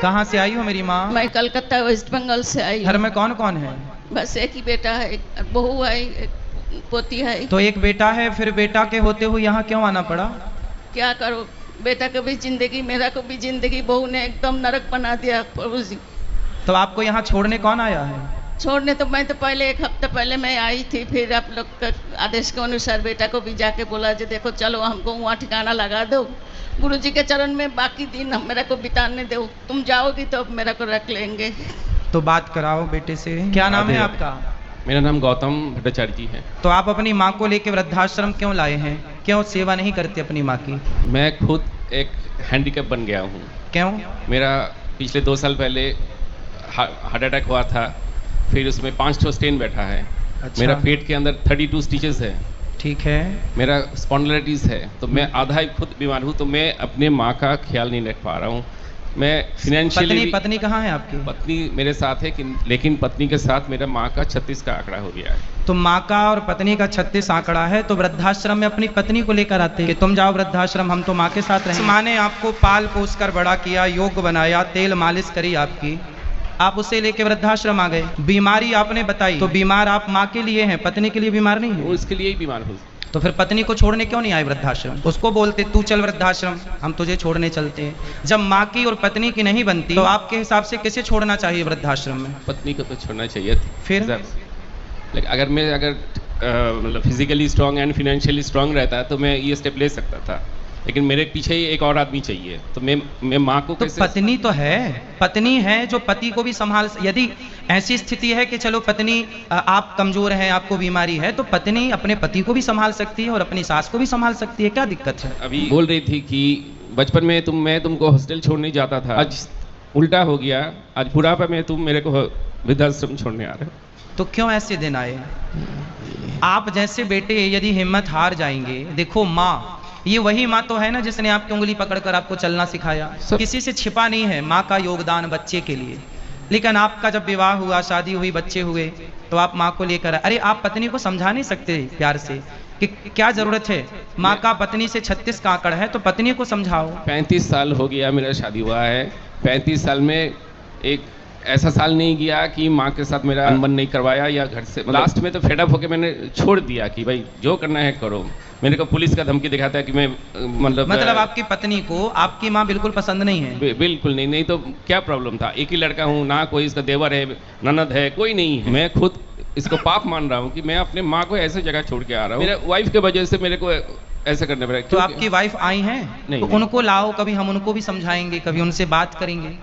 कहाँ से आई हो मेरी माँ? मैं कलकत्ता वेस्ट बंगाल से आई घर हूँ। में कौन कौन है? बस एक ही बेटा है, एक बहू है, एक पोती है। तो एक बेटा है, फिर बेटा के होते हुए यहाँ क्यों आना पड़ा? क्या करो, बेटा को भी जिंदगी, मेरा को भी जिंदगी, बहू ने एकदम नरक बना दिया प्रभु जी। तो आपको यहाँ छोड़ने कौन आया है? छोड़ने तो मैं तो पहले एक हफ्ते पहले मैं आई थी, फिर आप लोग के आदेश के अनुसार बेटा को भी जाके बोला जो देखो चलो हमको वहाँ ठिकाना लगा दो, गुरु जी के चरण में बाकी दिन मेरे को बिताने दो, तुम जाओगी तो मेरा को रख लेंगे। तो बात कराओ बेटे से। क्या नाम है आपका? मेरा नाम गौतम भट्टाचार्य जी है। तो आप अपनी माँ को लेकर वृद्धाश्रम क्यों लाए हैं? क्यों सेवा नहीं करते अपनी माँ की? मैं खुद एक हैंडीकैप बन गया हूँ। क्यों? मेरा पिछले 2 साल पहले हार्ट अटैक हुआ था, फिर उसमें 5 स्टेन बैठा है। अच्छा। मेरा पेट के अंदर 32 स्टिचेस है। ठीक है। मेरा स्पॉन्डिलाइटिस है, तो मैं आधा ही खुद बीमार हूँ, तो मैं अपने माँ का ख्याल नहीं रख पा रहा हूँ। मैं फिनेंशियली पत्नी कहाँ है आपकी? पत्नी मेरे साथ है, लेकिन पत्नी के साथ मेरा माँ का 36 का आंकड़ा हो गया है। तो माँ का और पत्नी का 36 आंकड़ा है, तो वृद्धाश्रम में अपनी पत्नी को लेकर आते हैं कि तुम जाओ वृद्धाश्रम, हम तो माँ के साथ रहें। माँ ने आपको पाल पोस कर बड़ा किया, योग बनाया, तेल मालिश करी आपकी, आप उसे लेके वृद्धाश्रम आ गए। बीमारी आपने बताई, तो बीमार आप माँ के लिए हैं, पत्नी के लिए बीमार नहीं वो है। इसके लिए ही बीमार हूँ। तो फिर पत्नी को छोड़ने क्यों नहीं आए वृद्धाश्रम? उसको बोलते तू चल वृद्धाश्रम, हम तुझे छोड़ने चलते हैं। जब माँ की और पत्नी की नहीं बनती, तो आपके हिसाब से किसे छोड़ना चाहिए वृद्धाश्रम में? पत्नी को तो छोड़ना चाहिए था। फिर? अगर मैं मतलब physically strong and financially strong रहता तो मैं ये स्टेप ले सकता था, लेकिन मेरे पीछे ही एक और आदमी चाहिए, तो मैं माँ को तो कैसे? पत्नी तो है, पत्नी है जो पति को भी संभाल। यदि ऐसी स्थिति है कि चलो पत्नी आप कमजोर हैं, आपको बीमारी है, तो पत्नी अपने पति को भी संभाल सकती है और अपनी सास को भी संभाल सकती है, क्या दिक्कत है? अभी बोल रही थी कि बचपन में मैं तुमको हॉस्टल छोड़ने जाता था, आज उल्टा हो गया, आज बुढ़ापा में तुम मेरे को वृद्धाश्रम छोड़ने आ रहे हो। तो क्यों ऐसे दिन आए? आप जैसे बेटे यदि हिम्मत हार जाएंगे, देखो माँ, ये वही माँ तो है ना जिसने आपकी उंगली पकड़कर आपको चलना सिखाया। किसी से छिपा नहीं है माँ का योगदान बच्चे के लिए। लेकिन आपका जब विवाह हुआ, शादी हुई, बच्चे हुए, तो आप माँ को लेकर, अरे आप पत्नी को समझा नहीं सकते प्यार से कि क्या जरूरत है? माँ का पत्नी से 36 का आंकड़ा है, तो पत्नी को समझाओ। 35 साल हो गया मेरा शादी हुआ है। 35 साल में एक ऐसा साल नहीं गया कि माँ के साथ मेरा अनबन नहीं करवाया या घर से। लास्ट में तो फेडअप होके मैंने छोड़ दिया कि भाई जो करना है करो। मेरे को पुलिस का धमकी दिखाता है कि मैं मतलब आपकी पत्नी को आपकी माँ बिल्कुल पसंद नहीं है? बिल्कुल नहीं तो क्या प्रॉब्लम था? एक ही लड़का हूँ ना, कोई इसका देवर है, ननद है, कोई नहीं है। मैं खुद इसको पाप मान रहा हूँ कि मैं अपने माँ को ऐसे जगह छोड़ के आ रहा हूँ। मेरे वाइफ के वजह से मेरे को ऐसा करना पड़ा। तो आपकी वाइफ आई हैं? नहीं, तो उनको लाओ, कभी हम उनको भी समझाएंगे, कभी उनसे बात करेंगे।